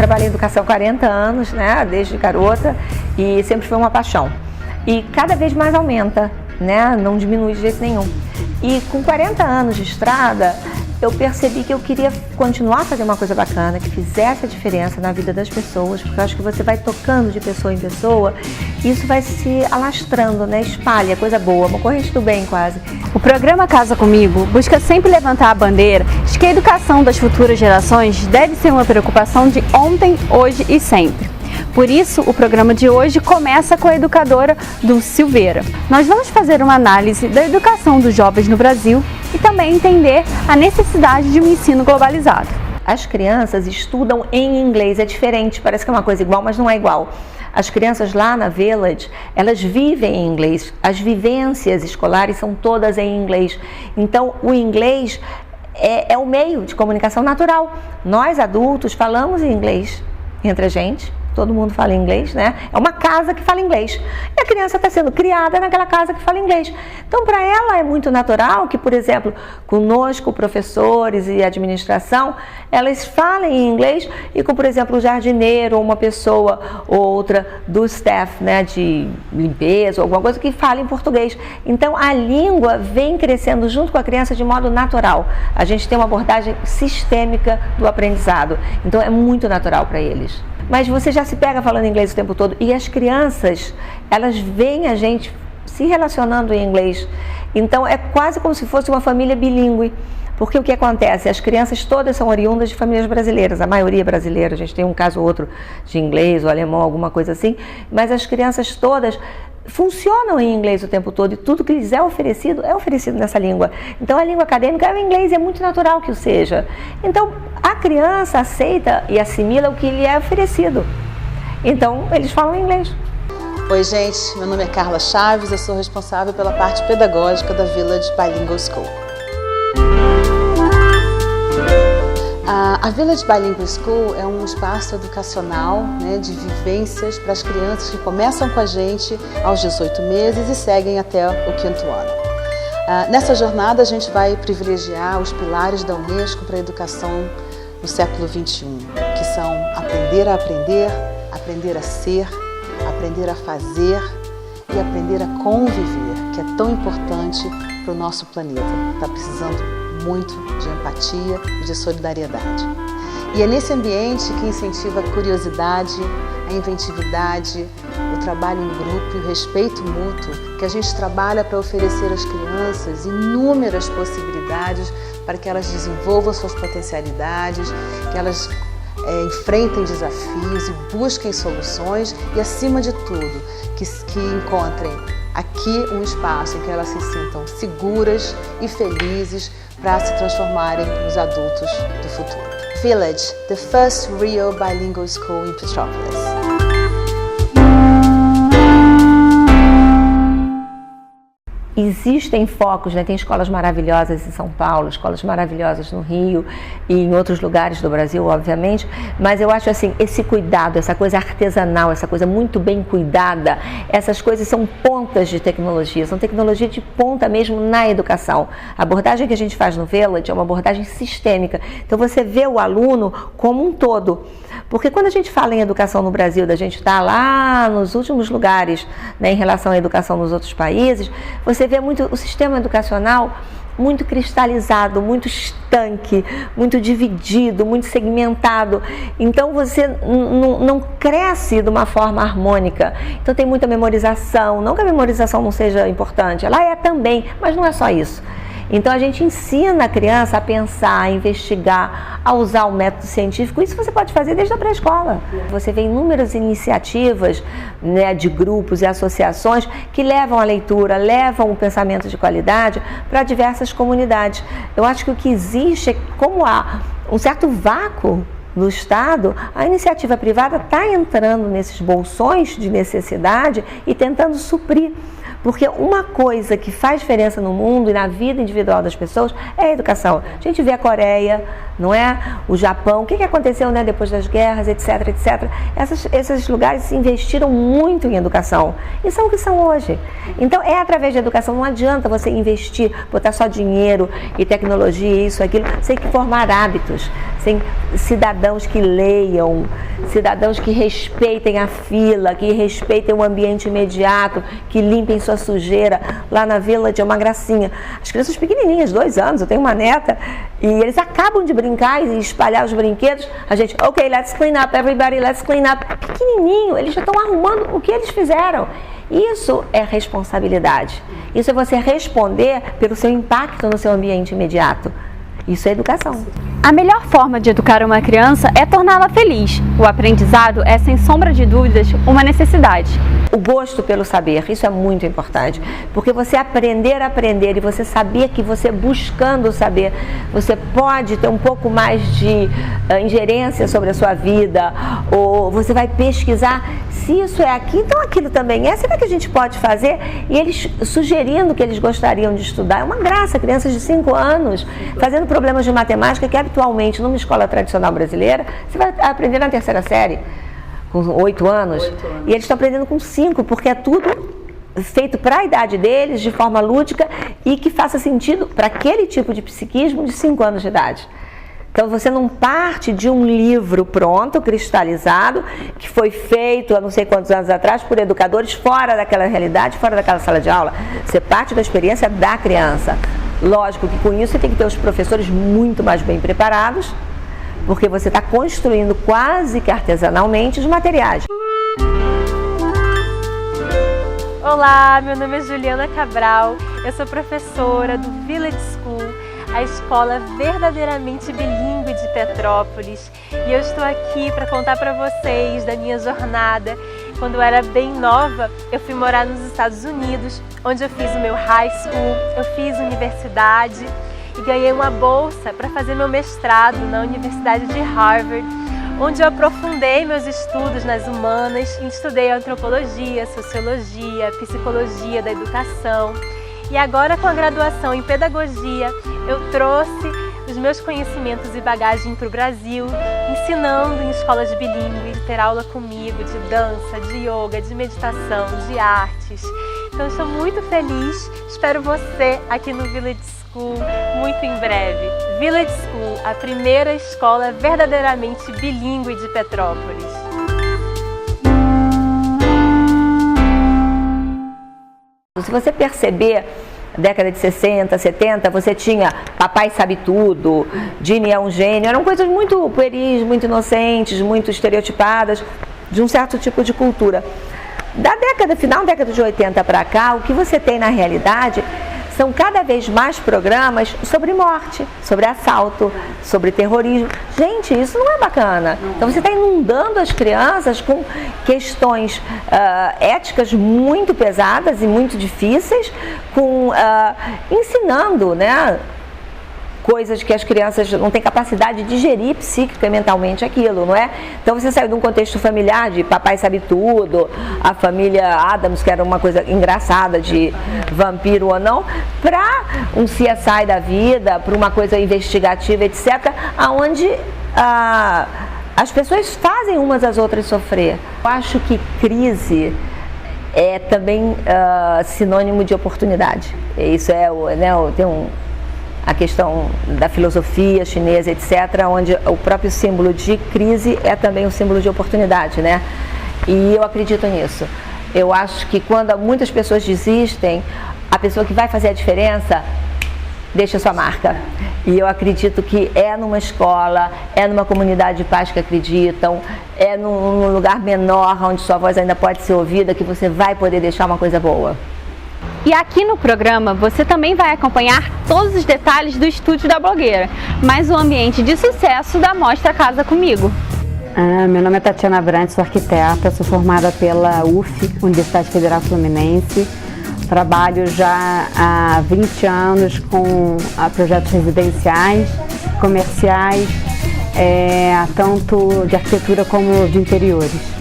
trabalho em educação há 40 anos, né, desde garota, e sempre foi uma paixão. E cada vez mais aumenta, né, não diminui de jeito nenhum. E com 40 anos de estrada, eu percebi que eu queria continuar a fazer uma coisa bacana, que fizesse a diferença na vida das pessoas, porque eu acho que você vai tocando de pessoa em pessoa, e isso vai se alastrando, né? Espalha coisa boa, uma corrente do bem quase. O programa Casa Comigo busca sempre levantar a bandeira de que a educação das futuras gerações deve ser uma preocupação de ontem, hoje e sempre. Por isso, o programa de hoje começa com a educadora Dulce Silveira. Nós vamos fazer uma análise da educação dos jovens no Brasil e também entender a necessidade de um ensino globalizado. As crianças estudam em inglês, é diferente, parece que é uma coisa igual, mas não é igual. As crianças lá na Village, elas vivem em inglês, as vivências escolares são todas em inglês. Então, o inglês é o meio de comunicação natural. Nós, adultos, falamos em inglês entre a gente. Todo mundo fala inglês, né? É uma casa que fala inglês. E a criança está sendo criada naquela casa que fala inglês. Então, para ela é muito natural que, por exemplo, conosco, professores e administração, elas falem em inglês e com, por exemplo, o jardineiro ou uma pessoa ou outra do staff, né, de limpeza ou alguma coisa que fala em português. Então, a língua vem crescendo junto com a criança de modo natural. A gente tem uma abordagem sistêmica do aprendizado. Então, é muito natural para eles. Mas você já se pega falando inglês o tempo todo e as crianças, elas veem a gente se relacionando em inglês. Então é quase como se fosse uma família bilíngue. Porque o que acontece? As crianças todas são oriundas de famílias brasileiras, a maioria brasileira, a gente tem um caso ou outro de inglês ou alemão, alguma coisa assim, mas as crianças todas funcionam em inglês o tempo todo e tudo que lhes é oferecido nessa língua. Então a língua acadêmica é o inglês, é muito natural que o seja. Então a criança aceita e assimila o que lhe é oferecido. Então eles falam inglês. Oi gente, meu nome é Carla Chaves, eu sou responsável pela parte pedagógica da Village Bilingual School. A Village Bilingual School é um espaço educacional, né, de vivências para as crianças que começam com a gente aos 18 meses e seguem até o 5º ano. Nessa jornada a gente vai privilegiar os pilares da Unesco para a educação no século XXI, que são aprender a aprender, aprender a ser, aprender a fazer e aprender a conviver, que é tão importante para o nosso planeta. Está precisando muito de empatia e de solidariedade. E é nesse ambiente que incentiva a curiosidade, a inventividade, o trabalho em grupo e o respeito mútuo, que a gente trabalha para oferecer às crianças inúmeras possibilidades para que elas desenvolvam suas potencialidades, que elas enfrentem desafios e busquem soluções e, acima de tudo, que encontrem aqui um espaço em que elas se sintam seguras e felizes para se transformarem nos adultos do futuro. Village, the first real bilingual school in Petrópolis. Existem focos, né? Tem escolas maravilhosas em São Paulo, escolas maravilhosas no Rio e em outros lugares do Brasil, obviamente, mas eu acho assim, esse cuidado, essa coisa artesanal, essa coisa muito bem cuidada, essas coisas são pontas de tecnologia, são tecnologia de ponta mesmo na educação. A abordagem que a gente faz no Village é uma abordagem sistêmica, então você vê o aluno como um todo. Porque quando a gente fala em educação no Brasil, da gente estar lá nos últimos lugares, né, em relação à educação nos outros países, você vê muito o sistema educacional muito cristalizado, muito estanque, muito dividido, muito segmentado. Então você não cresce de uma forma harmônica. Então tem muita memorização, não que a memorização não seja importante, ela é também, mas não é só isso. Então a gente ensina a criança a pensar, a investigar, a usar o método científico. Isso você pode fazer desde a pré-escola. Você vê inúmeras iniciativas, né, de grupos e associações que levam a leitura, levam o pensamento de qualidade para diversas comunidades. Eu acho que o que existe é, como há um certo vácuo no Estado, a iniciativa privada está entrando nesses bolsões de necessidade e tentando suprir. Porque uma coisa que faz diferença no mundo e na vida individual das pessoas é a educação. A gente vê a Coreia, não é? O Japão, o que aconteceu, né, depois das guerras, etc, etc. Esses lugares investiram muito em educação e são o que são hoje. Então, é através da educação, não adianta você investir, botar só dinheiro e tecnologia, isso, aquilo. Você tem que formar hábitos, sem cidadãos que leiam, cidadãos que respeitem a fila, que respeitem o ambiente imediato, que limpem sua sujeira. Lá na Village é uma gracinha. As crianças pequenininhas, 2 anos, eu tenho uma neta, e eles acabam de brincar e espalhar os brinquedos. A gente, ok, let's clean up, everybody, let's clean up. Pequenininho, eles já estão arrumando o que eles fizeram. Isso é responsabilidade. Isso é você responder pelo seu impacto no seu ambiente imediato. Isso é educação. A melhor forma de educar uma criança é torná-la feliz. O aprendizado é, sem sombra de dúvidas, uma necessidade. O gosto pelo saber, isso é muito importante, porque você aprender a aprender e você saber que você buscando saber, você pode ter um pouco mais de ingerência sobre a sua vida, ou você vai pesquisar se isso é aqui, então aquilo também é, será que a gente pode fazer? E eles sugerindo que eles gostariam de estudar, é uma graça, crianças de 5 anos fazendo problemas de matemática que habitualmente numa escola tradicional brasileira, você vai aprender na 3ª série. Com 8 anos, e eles estão aprendendo com 5, porque é tudo feito para a idade deles, de forma lúdica e que faça sentido para aquele tipo de psiquismo de 5 anos de idade. Então você não parte de um livro pronto, cristalizado, que foi feito há não sei quantos anos atrás por educadores fora daquela realidade, fora daquela sala de aula. Você parte da experiência da criança. Lógico que com isso você tem que ter os professores muito mais bem preparados, porque você está construindo quase que artesanalmente os materiais. Olá, meu nome é Juliana Cabral, eu sou professora do Village School, a escola verdadeiramente bilíngue de Petrópolis, e eu estou aqui para contar para vocês da minha jornada. Quando eu era bem nova, eu fui morar nos Estados Unidos, onde eu fiz o meu high school, eu fiz universidade, e ganhei uma bolsa para fazer meu mestrado na Universidade de Harvard, onde eu aprofundei meus estudos nas humanas e estudei antropologia, sociologia, psicologia da educação. E agora, com a graduação em pedagogia, eu trouxe os meus conhecimentos e bagagem para o Brasil, ensinando em escolas bilíngues, ter aula comigo de dança, de yoga, de meditação, de artes. Então, estou muito feliz, espero você aqui no Village School muito em breve. Village School, a primeira escola verdadeiramente bilíngue de Petrópolis. Se você perceber, década de 60, 70, você tinha Papai Sabe Tudo, Ginny é um gênio, eram coisas muito pueris, muito inocentes, muito estereotipadas, de um certo tipo de cultura. Da final da década de 80 para cá, o que você tem na realidade são cada vez mais programas sobre morte, sobre assalto, sobre terrorismo. Gente, isso não é bacana. Então você está inundando as crianças com questões éticas muito pesadas e muito difíceis, ensinando, né, coisas que as crianças não têm capacidade de digerir psíquica e mentalmente aquilo, não é? Então você saiu de um contexto familiar de Papai Sabe Tudo, a família Addams, que era uma coisa engraçada de vampiro ou não, para um CSI da vida, para uma coisa investigativa, etc., onde as pessoas fazem umas às outras sofrer. Eu acho que crise é também sinônimo de oportunidade. Isso tem a questão da filosofia chinesa, etc., onde o próprio símbolo de crise é também um símbolo de oportunidade, né? E eu acredito nisso. Eu acho que quando muitas pessoas desistem, a pessoa que vai fazer a diferença deixa sua marca. E eu acredito que é numa escola, é numa comunidade de pais que acreditam, é num lugar menor, onde sua voz ainda pode ser ouvida, que você vai poder deixar uma coisa boa. E aqui no programa você também vai acompanhar todos os detalhes do estúdio da blogueira, mas o ambiente de sucesso da Mostra Casa Comigo. Meu nome é Tatiana Brandt, sou arquiteta, sou formada pela UF, Universidade Federal Fluminense. Trabalho já há 20 anos com projetos residenciais, comerciais, tanto de arquitetura como de interiores.